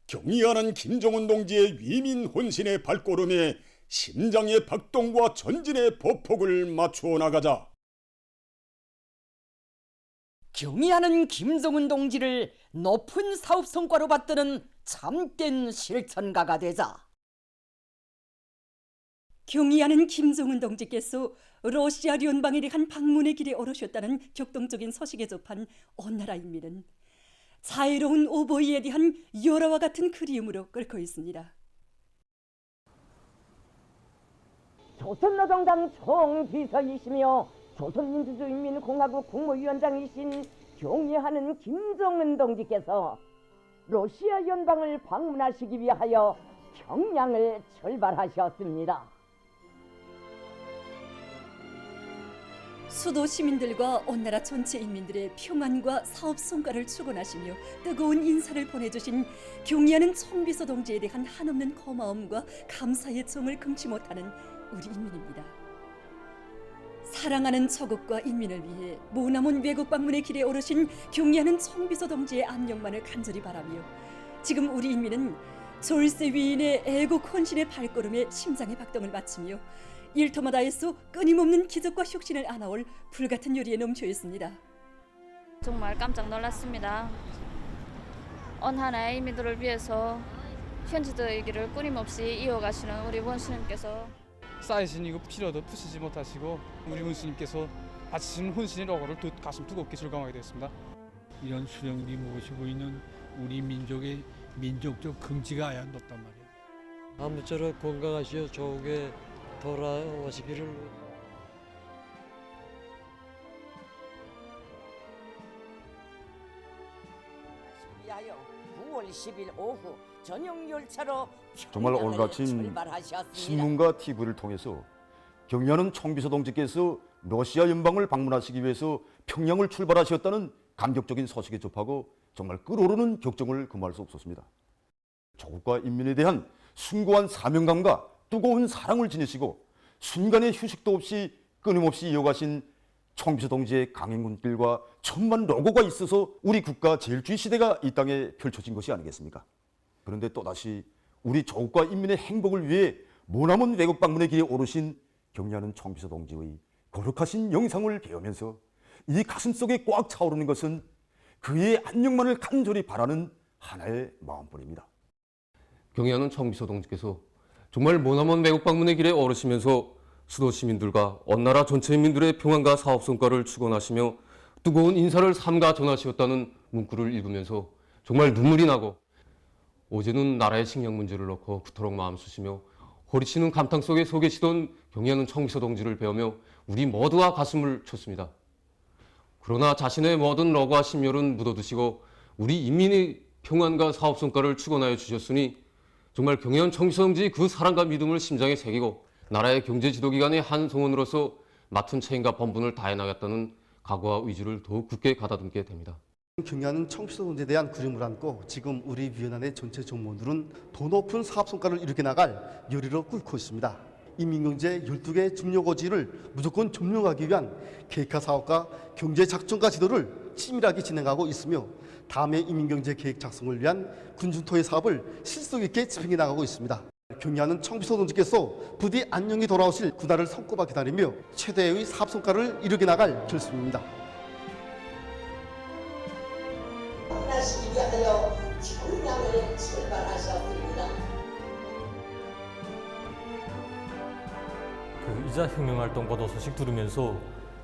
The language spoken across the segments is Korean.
경의하는 김정은 동지의 위민 혼신의 발걸음에 심장의 박동과 전진의 보폭을 맞추어 나가자. 경의하는 김정은 동지를 높은 사업 성과로 받드는 참된 실천가가 되자. 경의하는 김정은 동지께서 러시아 연방에 대한 방문의 길에 오르셨다는 격동적인 소식에 접한 온 나라 인민은 자유로운 오보이에 대한 열화와 같은 그리움으로 끓고 있습니다. 조선노동당 총비서이시며 조선민주주의인민공화국 국무위원장이신 경의하는 김정은 동지께서 러시아 연방을 방문하시기 위하여 평양을 출발하셨습니다. 수도 시민들과 온 나라 전체 인민들의 평안과 사업 성과를 축원하시며 뜨거운 인사를 보내주신 경의하는 총비서 동지에 대한 한없는 고마움과 감사의 정을 금치 못하는 우리 인민입니다. 사랑하는 조국과 인민을 위해 모나먼 외국 방문의 길에 오르신 경의하는 총비서 동지의 안녕만을 간절히 바라며 지금 우리 인민은 졸세 위인의 애국 헌신의 발걸음에 심장의 박동을 맞추며 일터마다에서 끊임없는 기적과 혁신을 안아올 불같은 요리에 넘쳐 있습니다. 정말 깜짝 놀랐습니다. 온 하나의 인민들을 위해서 현지의 길을 끊임없이 이어가시는 우리 원수님께서 쌓이신 이거 피로도 푸시지 못하시고 우리 원수님께서 바치신 혼신의 로고를 가슴 뜨겁게 절감하게 되었습니다. 이런 수령들이 모시고 있는 우리 민족의 민족적 긍지가 아야 높단 말이야. 아무쪼록 건강하시어 조국에 돌아오시기를. 위하여 9월 10일 오후 전용 열차로 정말 오늘 아침 신문과 TV를 통해서 경의하는 총비서 동지께서 러시아 연방을 방문하시기 위해서 평양을 출발하셨다는 감격적인 소식에 접하고 정말 끓어오르는 격정을 금할 수 없었습니다. 조국과 인민에 대한 숭고한 사명감과 뜨거운 사랑을 지니시고 순간의 휴식도 없이 끊임없이 이어가신 총비서 동지의 강행군길과 천만 로고가 있어서 우리 국가 제일주의 시대가 이 땅에 펼쳐진 것이 아니겠습니까? 그런데 또다시 우리 조국과 인민의 행복을 위해 모나먼 외국 방문의 길에 오르신 경의하는 총비서 동지의 거룩하신 영상을 배우면서 이 가슴속에 꽉 차오르는 것은 그의 안녕만을 간절히 바라는 하나의 마음뿐입니다. 경의하는 총비서 동지께서 정말 머나먼 외국 방문의 길에 오르시면서 수도 시민들과 온 나라 전체 인민들의 평안과 사업 성과를 축원하시며 뜨거운 인사를 삼가 전하시었다는 문구를 읽으면서 정말 눈물이 나고 어제는 나라의 식량 문제를 놓고 그토록 마음 쓰시며 허리치는 감탕 속에 서 계시던 경의하는 총비서 동지를 배우며 우리 모두가 가슴을 쳤습니다. 그러나 자신의 모든 러고와 심혈은 묻어두시고 우리 인민의 평안과 사업 성과를 축원하여 주셨으니 정말 경의하는 총비서 동지 그 사랑과 믿음을 심장에 새기고 나라의 경제 지도기관의 한 성원으로서 맡은 책임과 본분을 다해 나갔다는 각오와 의지를 더욱 굳게 가다듬게 됩니다. 경의하는 총비서 동지에 대한 그림을 안고 지금 우리 위원회 전체 정무원들은 더 높은 사업 성과를 이루게 나갈 열의로 꿇고 있습니다. 인민경제 12개 중요고지를 무조건 점령하기 위한 계획화 사업과 경제 작전과 지도를 치밀하게 진행하고 있으며 다음의 인민경제 계획 작성을 위한 군중토의 사업을 실속 있게 집행해 나가고 있습니다. 경의하는 총비서 동지께서 부디 안녕히 돌아오실 그날을 손꼽아 기다리며 최대의 사업 성과를 이루게 나갈 결심입니다. 만나시기 위하여 평양을 출발하셨습니다. 이자혁명활동 보도 소식 들으면서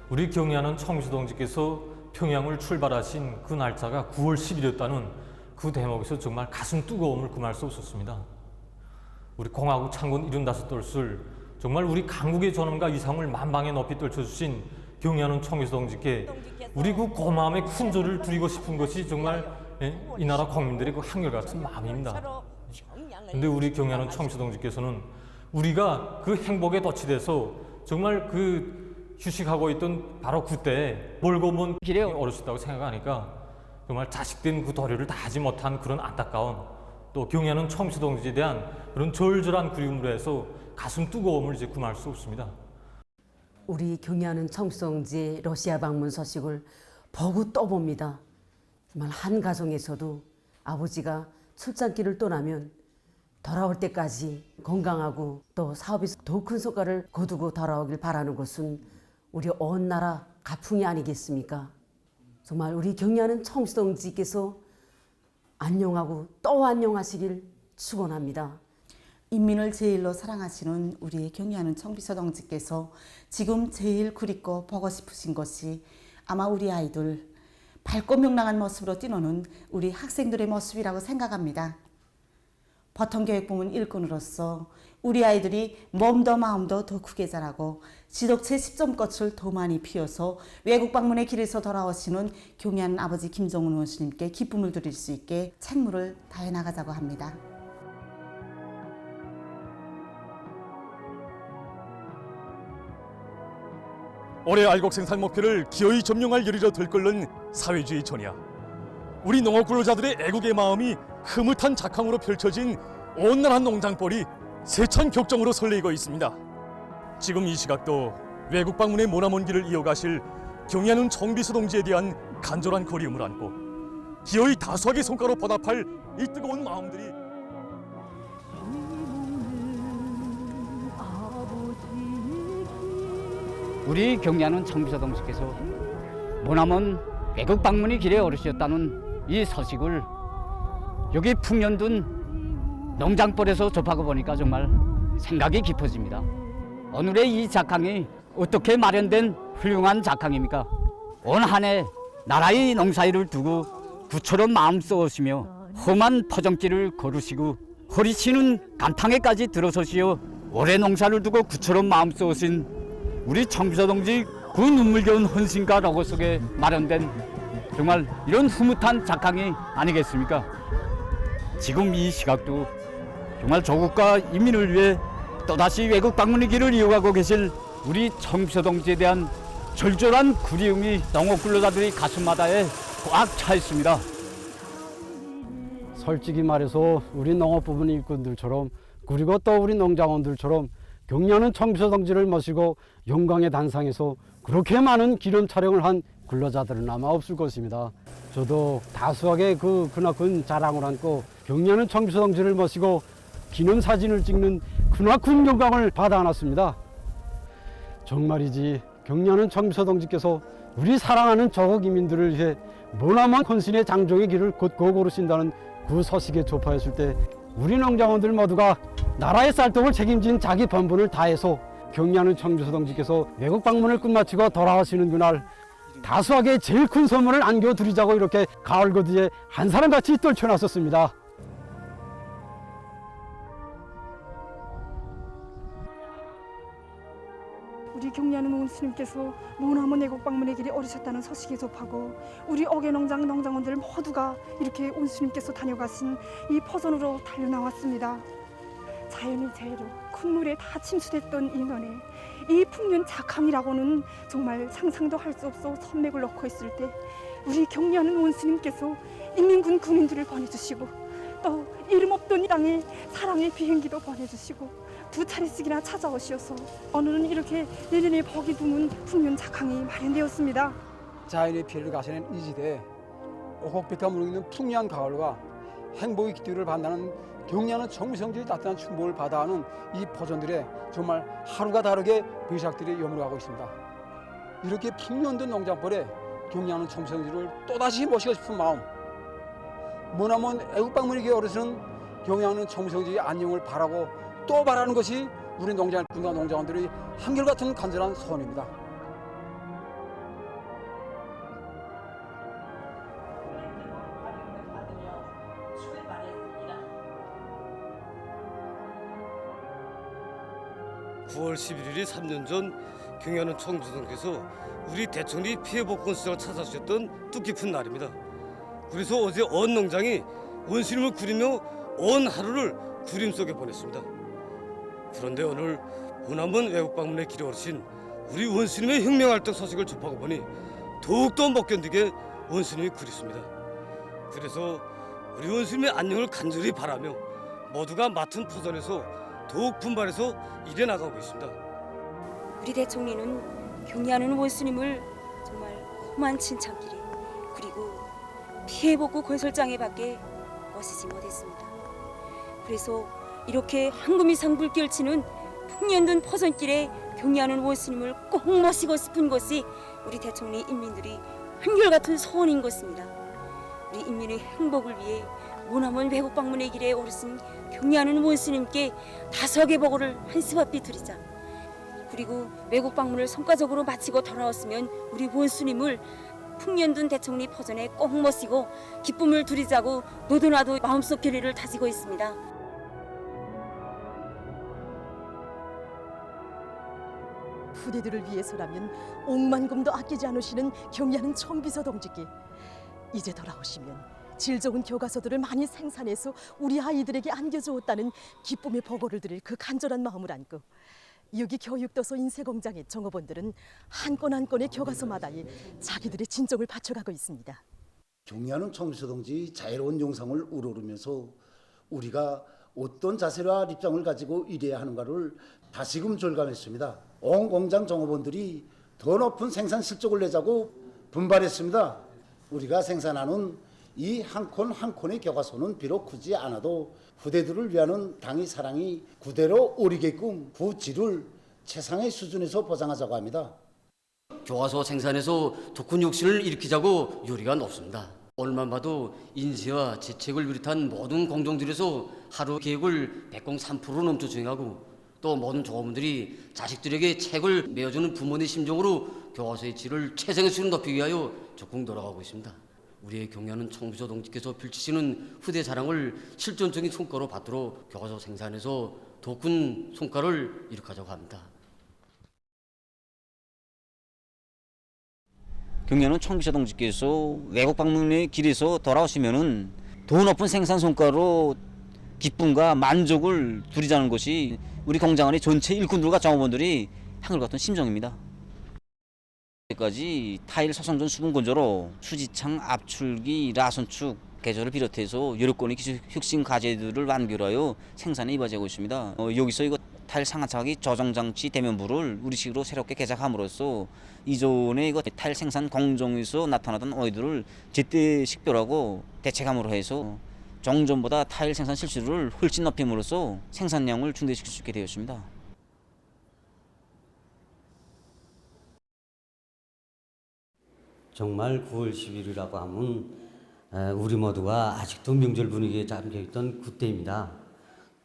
우리 경의하는 총비서 동지께서 평양을 출발하신 그 날짜가 9월 10일이었다는 그 대목에서 정말 가슴 뜨거움을 금할 수 없었습니다. 우리 공화국 창건 75돌술 정말 우리 강국의 존엄과 위상을 만방에 높이 떨쳐주신 경의하는 총비서 동지께 우리 그 고마움의 큰절을 드리고 싶은 것이 정말 이 나라 국민들의 그 한결같은 마음입니다. 근데 우리 경의하는 총비서 동지께서는 우리가 그 행복에 도취돼서 정말 그 휴식하고 있던 바로 그때 멀고 먼 길에 오르셨다고 생각하니까 정말 자식된 그 도리를 다하지 못한 그런 안타까운 또 경의하는 총비서 동지에 대한 그런 절절한 그리움으로 해서 가슴 뜨거움을 이제 금할 수 없습니다. 우리 경의하는 총비서 동지의 러시아 방문 소식을 보고 또 봅니다. 정말 한 가정에서도 아버지가 출장길을 떠나면 돌아올 때까지 건강하고 또 사업이 더 큰 성과를 거두고 돌아오길 바라는 것은 우리 온 나라 가풍이 아니겠습니까? 정말 우리 경리하는 청수동지께서 안녕하고 또 안녕하시길 축원합니다. 인민을 제일로 사랑하시는 우리 경리하는 청비서 동지께서 지금 제일 그립고 보고 싶으신 것이 아마 우리 아이들 밝고 명랑한 모습으로 뛰노는 우리 학생들의 모습이라고 생각합니다. 보통교육부문 일꾼으로서 우리 아이들이 몸도 마음도 더 크게 자라고 지덕체 10점꽃을 더 많이 피워서 외국 방문의 길에서 돌아오시는 경리하는 아버지 김정은 원수님께 기쁨을 드릴 수 있게 책무를 다해 나가자고 합니다. 올해 알곡 생산 목표를 기어이 점령할 열의로 들끓는 사회주의 전야. 우리 농업 근로자들의 애국의 마음이 흐뭇한 작황으로 펼쳐진 온난한 농장벌이 세찬 격정으로 설레이고 있습니다. 지금 이 시각도 외국 방문의 모나먼 길을 이어가실 경리하는 청비서 동지에 대한 간절한 그리움을 안고 기어이 다수하게 손가락 보답할 이 뜨거운 마음들이 우리 경리하는 청비서 동지께서 모나먼 외국 방문이 길에 오르셨다는 이 소식을 여기 풍년둔 농장벌에서 접하고 보니까 정말 생각이 깊어집니다. 오늘의 이 작황이 어떻게 마련된 훌륭한 작황입니까? 온 한 해 나라의 농사일을 두고 구처럼 마음 써오시며 험한 포정길을 걸으시고 허리치는 간탕에까지 들어서시어 올해 농사를 두고 구처럼 마음 써오신 우리 청비서 동지 그 눈물겨운 헌신과 로고 속에 마련된 정말 이런 흐뭇한 작황이 아니겠습니까? 지금 이 시각도 정말 조국과 인민을 위해 또다시 외국 방문의 길을 이어가고 계실 우리 청비서 동지에 대한 절절한 그리움이 농업 근로자들의 가슴마다에 꽉 차 있습니다. 솔직히 말해서 우리 농업부문 일꾼들처럼 그리고 또 우리 농장원들처럼 경리하는 청비서 동지를 모시고 영광의 단상에서 그렇게 많은 기념 촬영을 한 근로자들은 아마 없을 것입니다. 저도 다수하게 그 크나큰 자랑을 안고 경리하는 청비서 동지를 모시고 기념사진을 찍는 크나큰 영광을 받아 안았습니다. 정말이지 경리하는 청비서 동지께서 우리 사랑하는 조국 인민들을 위해 모나먼 헌신의 장종의 길을 곧고 걸으신다는 그 소식에 접하였을 때 우리 농장원들 모두가 나라의 쌀떡을 책임진 자기 본분을 다해서 경리하는 청비서 동지께서 외국 방문을 끝마치고 돌아오시는 그날 다수하게 제일 큰 선물을 안겨드리자고 이렇게 가을 거두에 한 사람같이 떨쳐놨었습니다. 우리 경리하는 원수님께서 모나먼 외국 방문의 길에 오르셨다는 소식에 접하고 우리 옥외농장 농장원들 모두가 이렇게 원수님께서 다녀가신 이 포선으로 달려나왔습니다. 자연의 재해로 큰 물에 다 침수됐던 이 논에 이 풍년 작황이라고는 정말 상상도 할 수 없어 선맥을 놓고 있을 때 우리 경리하는 원수님께서 인민군 군인들을 보내주시고 또 이름 없던 이 땅에 사랑의 비행기도 보내주시고 두 차례씩이나 찾아오시어서 오늘은 이렇게 내년에 복이 드문 풍년 작황이 마련되었습니다. 자연의 피해를 가시는 이 지대에 오곡백화 무르익는 풍요한 가을과 행복의 기대를 받는 경리하는 청비성지의 따뜻한 충복을 받아하는 이 포전들의 정말 하루가 다르게 배삭들이 여물어가고 있습니다. 이렇게 풍년된 농장벌에 경리하는 청비성지를 또다시 모시고 싶은 마음, 머나먼 애국방문에게 어르시는 경리하는 청비성지의 안녕을 바라고 또 바라는 것이 우리 농장일꾼과 농장원들의 한결같은 간절한 소원입니다. (9월 11일이) 3년 전 경리하는 청비서동께서 우리 대천리 피해복권시장을 찾아주셨던 뜻깊은 날입니다. 그래서 어제 온 농장이 원수님을 그리며 온 하루를 그림 속에 보냈습니다. 그런데 오늘 모나먼 외국 방문의 길에 오르신 우리 원수님의 혁명활동 소식을 접하고 보니 더욱더 못 견디게 원수님이 그립습니다. 그래서 우리 원수님의 안녕을 간절히 바라며 모두가 맡은 포선에서 더욱 분발해서 일해 나가고 있습니다. 우리 대총리는 경리하는 원수님을 정말 험한 친창길에 그리고 피해복구 건설장에 밖에 오시지 못했습니다. 그래서 이렇게 황금 이상 불길 치는 풍년든 포선길에 경의하는 원스님을 꼭 모시고 싶은 것이 우리 대청리 인민들이 한결같은 소원인 것입니다. 우리 인민의 행복을 위해 모나먼 외국 방문의 길에 오르신 경의하는 원스님께 다석의 보고를 한 수바삐 드리자. 그리고 외국 방문을 성과적으로 마치고 돌아왔으면 우리 원스님을 풍년든 대청리 포전에 꼭 모시고 기쁨을 드리자고 너도나도 마음속 결의를 다지고 있습니다. 후대들을 위해서라면 억만금도 아끼지 않으시는 경의하는 청비서 동지께 이제 돌아오시면 질 좋은 교과서들을 많이 생산해서 우리 아이들에게 안겨주었다는 기쁨의 보고를 드릴 그 간절한 마음을 안고 여기 교육도서 인쇄공장의 종업원들은 한 건 한 건의 교과서마다에 자기들의 진정을 바쳐가고 있습니다. 경의하는 청비서 동지 자유로운 영상을 우러르면서 우리가 어떤 자세와 입장을 가지고 일해야 하는가를 다시금 절감했습니다. 온 공장 종업원들이 더 높은 생산 실적을 내자고 분발했습니다. 우리가 생산하는 이 한 콘 한 콘의 교과서는 비록 크지 않아도 후대들을 위하는 당의 사랑이 그대로 오리게끔 그 질을 최상의 수준에서 보장하자고 합니다. 교과서 생산에서 독군 혁신을 일으키자고 요리가 높습니다. 오늘만 봐도 인쇄와 제책을 비롯한 모든 공정들에서 하루 계획을 103% 넘게 수행하고 또 모든 종업원들이 자식들에게 책을 메어주는 부모의 심정으로 교과서의 질을 최상의 수준으로 높이기 위하여 적극 노력하고 있습니다. 우리의 경의하는 청비서 동지께서 펼치시는 후대 자랑을 실존적인 성과로 받도록 교과서 생산에서 더 큰 성과를 이룩하자고 합니다. 경의하는 청비서 동지께서 외국 방문의 길에서 돌아오시면은 더 높은 생산 성과로 기쁨과 만족을 누리자는 것이 우리 공장 안의 전체 일꾼들과 종업원들이 한결같은 심정입니다. 까지 타일 소성전 수분 건조로 수지창, 압출기, 라선축, 개조를 비롯해서 여러 건의 기술 혁신 과제들을 완결하여 생산에 이바지하고 있습니다. 여기서 이거 타일 상하차기 조정 장치 대면부를 우리식으로 새롭게 개작함으로써 이전에 이거 타일 생산 공정에서 나타나던 오해들을 제때 식별하고 대책함으로 해서 종전보다 타일 생산 실수를 훨씬 높임으로써 생산량을 증대시킬 수 있게 되었습니다. 정말 9월 10일이라고 하면 우리 모두가 아직도 명절 분위기에 잠겨있던 그때입니다.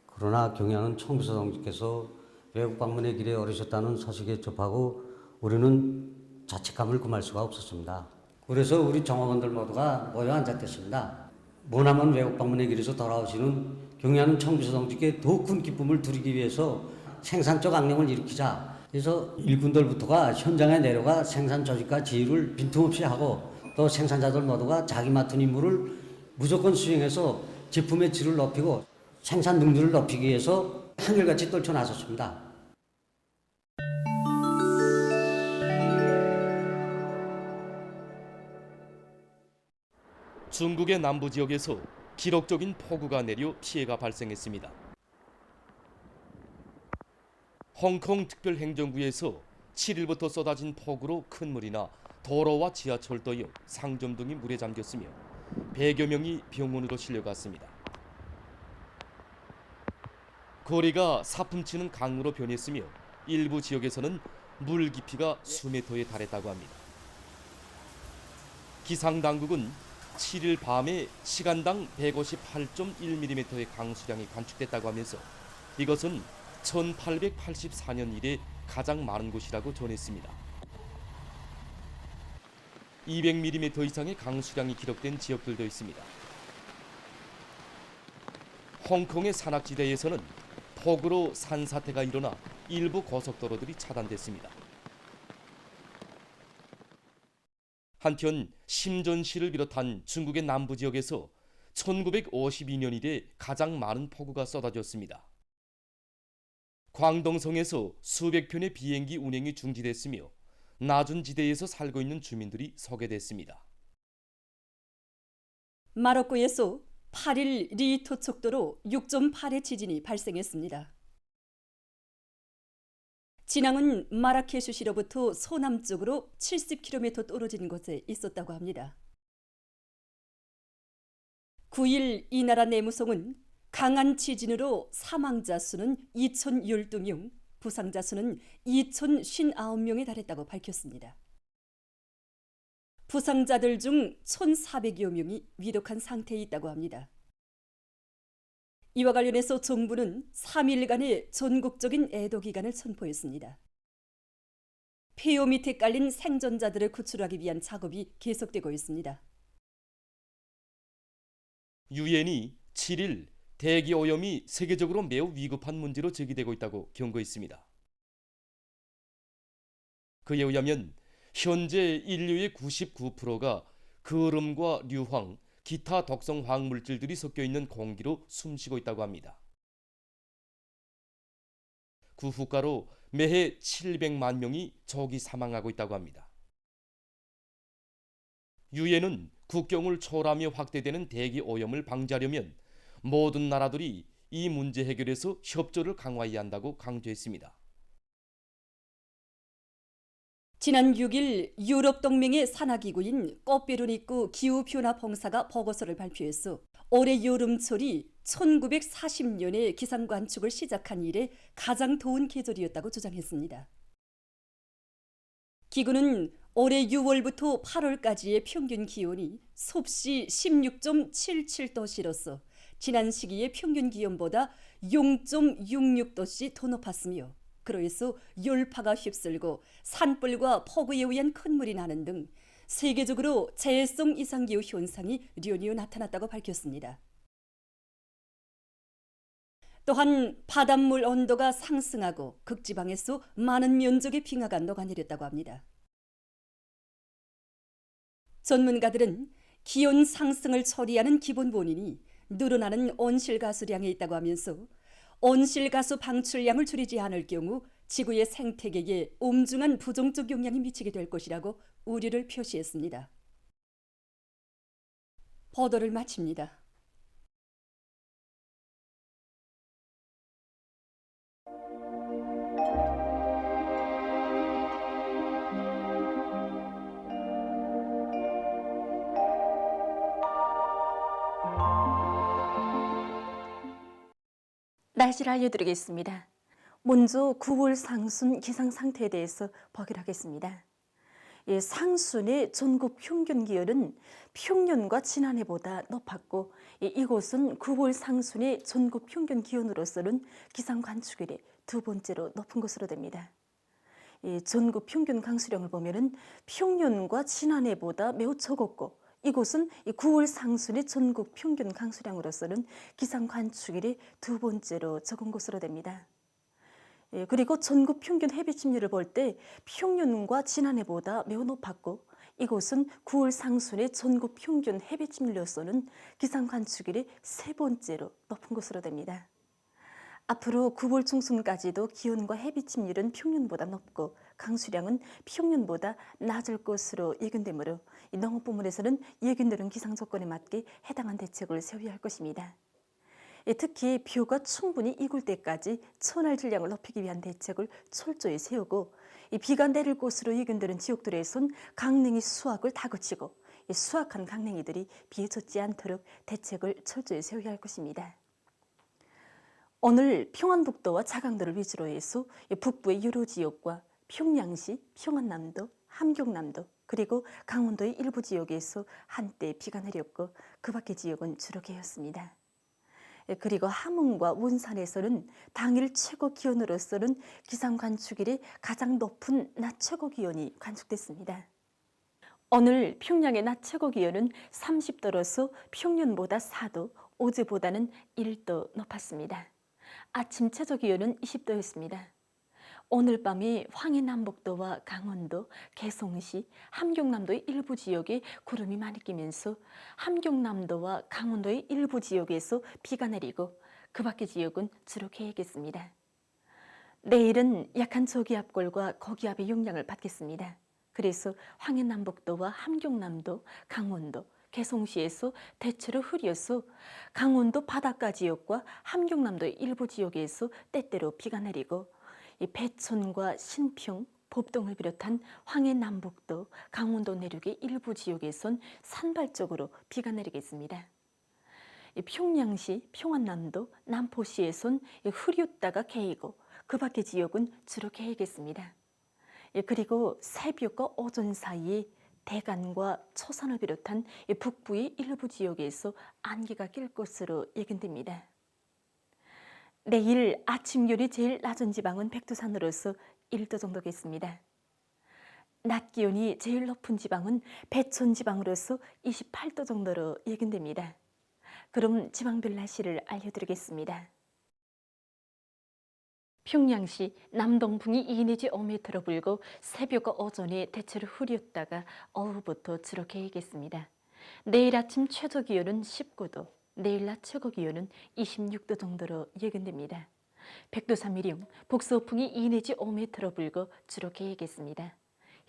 그러나 경의하는 청비서 동지께서 외국 방문의 길에 오르셨다는 소식에 접하고 우리는 자책감을 금할 수가 없었습니다. 그래서 우리 종업원들 모두가 모여 앉았습니다. 머나먼 외국 방문의 길에서 돌아오시는 경의하는 청비서 동지께 더 큰 기쁨을 드리기 위해서 생산적 악령을 일으키자. 그래서 일꾼들부터가 현장에 내려가 생산 조직과 지휘를 빈틈없이 하고 또 생산자들 모두가 자기 맡은 임무를 무조건 수행해서 제품의 질을 높이고 생산 능률을 높이기 위해서 한결같이 떨쳐 나섰습니다. 중국의 남부 지역에서 기록적인 폭우가 내려 피해가 발생했습니다. 홍콩 특별행정구에서 7일부터 쏟아진 폭우로 큰 물이나 도로와 지하철도 역 상점 등이 물에 잠겼으며 100여 명이 병원으로 실려갔습니다. 거리가 사품치는 강으로 변했으며 일부 지역에서는 물 깊이가 수미터에 달했다고 합니다. 기상당국은 7일 밤에 시간당 158.1mm의 강수량이 관측됐다고 하면서 이것은 1884년 이래 가장 많은 곳이라고 전했습니다. 200mm 이상의 강수량이 기록된 지역들도 있습니다. 홍콩의 산악지대에서는 폭우로 산사태가 일어나 일부 고속도로들이 차단됐습니다. 한편 심전시를 비롯한 중국의 남부 지역에서 1952년 이래 가장 많은 폭우가 쏟아졌습니다. 광동성에서 수백 편의 비행기 운행이 중지됐으며 낮은 지대에서 살고 있는 주민들이 소개됐습니다. 마로코에서 8일 리토촉도로 6.8의 지진이 발생했습니다. 진앙은 마라케슈시로부터 서남쪽으로 70km 떨어진 곳에 있었다고 합니다. 9일 이 나라 내무성은 강한 지진으로 사망자 수는 2,012명, 부상자 수는 2,059명에 달했다고 밝혔습니다. 부상자들 중 1,400여 명이 위독한 상태에 있다고 합니다. 이와 관련해서 정부는 3일간의 전국적인 애도 기간을 선포했습니다. 폐허 밑에 깔린 생존자들을 구출하기 위한 작업이 계속되고 있습니다. 유엔이 7일 대기 오염이 세계적으로 매우 위급한 문제로 제기되고 있다고 경고했습니다. 그에 의하면 현재 인류의 99%가 거름과硫황, 기타 독성 화학물질들이 섞여 있는 공기로 숨쉬고 있다고 합니다. 그 후가로 매해 700만 명이 조기 사망하고 있다고 합니다. 유엔은 국경을 초월하며 확대되는 대기 오염을 방지하려면 모든 나라들이 이 문제 해결에서 협조를 강화해야 한다고 강조했습니다. 지난 6일 유럽 동맹의 산하기구인 코페르니쿠 기후변화 봉사가 보고서를 발표해서 올해 여름철이 1940년에 기상 관측을 시작한 이래 가장 더운 계절이었다고 주장했습니다. 기구는 올해 6월부터 8월까지의 평균 기온이 섭씨 16.77도씨로서 지난 시기의 평균 기온보다 0.66도씨 더 높았으며 그로해서 열파가 휩쓸고 산불과 폭우에 의한 큰 물이 나는 등 세계적으로 재해성 이상기후 현상이 류뉴 나타났다고 밝혔습니다. 또한 바닷물 온도가 상승하고 극지방에서 많은 면적의 빙하가 녹아내렸다고 합니다. 전문가들은 기온 상승을 처리하는 기본 원인이 늘어나는 온실가스량에 있다고 하면서 온실가스 방출량을 줄이지 않을 경우 지구의 생태계에 엄중한 부정적 영향이 미치게 될 것이라고 우려를 표시했습니다. 보도를 마칩니다. 날씨를 알려드리겠습니다. 먼저 9월 상순 기상 상태에 대해서 보기로 하겠습니다. 상순의 전국 평균 기온은 평년과 지난해보다 높았고 이곳은 9월 상순의 전국 평균 기온으로서는 기상 관측일에 두 번째로 높은 것으로 됩니다. 전국 평균 강수량을 보면은 평년과 지난해보다 매우 적었고 이곳은 9월 상순의 전국 평균 강수량으로서는 기상 관측일이 두 번째로 적은 것으로 됩니다. 그리고 전국 평균 햇빛침률을 볼 때 평년과 지난해보다 매우 높았고 이곳은 9월 상순의 전국 평균 햇빛침률로서는 기상 관측일이 세 번째로 높은 것으로 됩니다. 앞으로 9월 중순까지도 기온과 햇빛침률은 평년보다 높고 강수량은 평년보다 낮을 것으로 예견되므로 농업부문에서는 예견되는 기상 조건에 맞게 해당한 대책을 세워야 할 것입니다. 특히 뷰가 충분히 익을 때까지 천알 질량을 높이기 위한 대책을 철저히 세우고 비가 내릴 것으로 예견되는 지역들에선 강냉이 수확을 다그치고 수확한 강냉이들이 비에 젖지 않도록 대책을 철저히 세워야 할 것입니다. 오늘 평안북도와 자강도를 위주로 해서 북부의 여러 지역과 평양시, 평안남도, 함경남도 그리고 강원도의 일부 지역에서 한때 비가 내렸고 그 밖의 지역은 주로 개였습니다. 그리고 함흥과 원산에서는 당일 최고 기온으로서는 기상 관측일이 가장 높은 낮 최고 기온이 관측됐습니다. 오늘 평양의 낮 최고 기온은 30도로서 평년보다 4도, 어제보다는 1도 높았습니다. 아침 최저 기온은 20도였습니다. 오늘 밤에 황해남북도와 강원도, 개성시, 함경남도의 일부 지역에 구름이 많이 끼면서 함경남도와 강원도의 일부 지역에서 비가 내리고 그 밖의 지역은 주로 개겠습니다. 내일은 약한 저기압골과 고기압의 영향을 받겠습니다. 그래서 황해남북도와 함경남도, 강원도, 개성시에서 대체로 흐려서 강원도 바닷가 지역과 함경남도의 일부 지역에서 때때로 비가 내리고 배천과 신평, 법동을 비롯한 황해남북도, 강원도 내륙의 일부 지역에선 산발적으로 비가 내리겠습니다. 평양시, 평안남도, 남포시에선 흐렸다가 개이고 그 밖의 지역은 주로 개이겠습니다. 그리고 새벽과 오전 사이에 대간과 초산을 비롯한 북부의 일부 지역에서 안개가 낄 것으로 예견됩니다. 내일 아침 기온이 제일 낮은 지방은 백두산으로서 1도 정도겠습니다. 낮 기온이 제일 높은 지방은 배촌 지방으로서 28도 정도로 예견됩니다. 그럼 지방별 날씨를 알려드리겠습니다. 평양시 남동풍이 2 내지 5m로 불고 새벽과 오전에 대체로 흐렸다가 오후부터 주로 개이겠습니다. 내일 아침 최저 기온은 19도, 내일 낮 최고 기온은 26도 정도로 예견됩니다. 백두산 미령, 북서풍이 2 내지 5m로 불고 주로 개이겠습니다.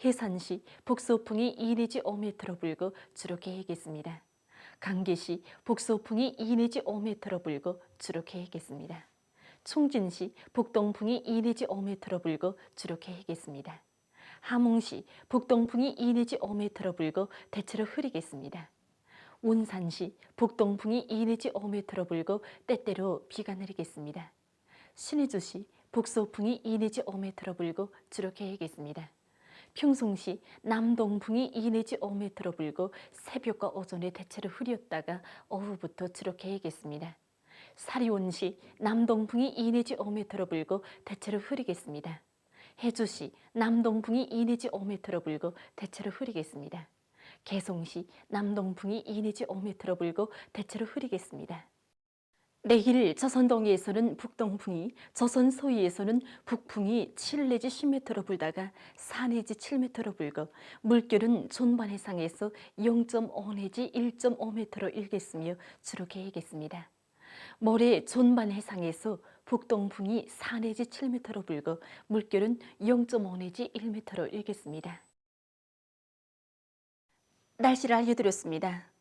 해산시, 북서풍이 2 내지 5m로 불고 주로 개이겠습니다. 강계시, 북서풍이 2 내지 5m로 불고 주로 개이겠습니다. 충진시, 북동풍이 2 내지 5m로 불고 주로 개이겠습니다. 함흥시, 북동풍이 2 내지 5m로 불고 대체로 흐리겠습니다. 운산시, 북동풍이 2 내지 5m로 불고 때때로 비가 내리겠습니다. 신의주시, 북서풍이 2 내지 5m로 불고 주로 개이겠습니다. 평송시, 남동풍이 2 내지 5m로 불고 새벽과 오전에 대체로 흐렸다가 오후부터 주로 개이겠습니다. 사리온시, 남동풍이 2 내지 5m로 불고 대체로 흐리겠습니다. 해주시, 남동풍이 2 내지 5m로 불고 대체로 흐리겠습니다. 개송시, 남동풍이 2 내지 5m로 불고 대체로 흐리겠습니다. 내일 조선 동해에서는 북동풍이, 조선 서해에서는 북풍이 7 내지 10m로 불다가 4 내지 7m로 불고 물결은 존반 해상에서 0.5 내지 1.5m로 일겠으며 주로 개이겠습니다. 모레 존반 해상에서 북동풍이 4 내지 7m로 불고 물결은 0.5 내지 1m로 일겠습니다. 날씨를 알려드렸습니다.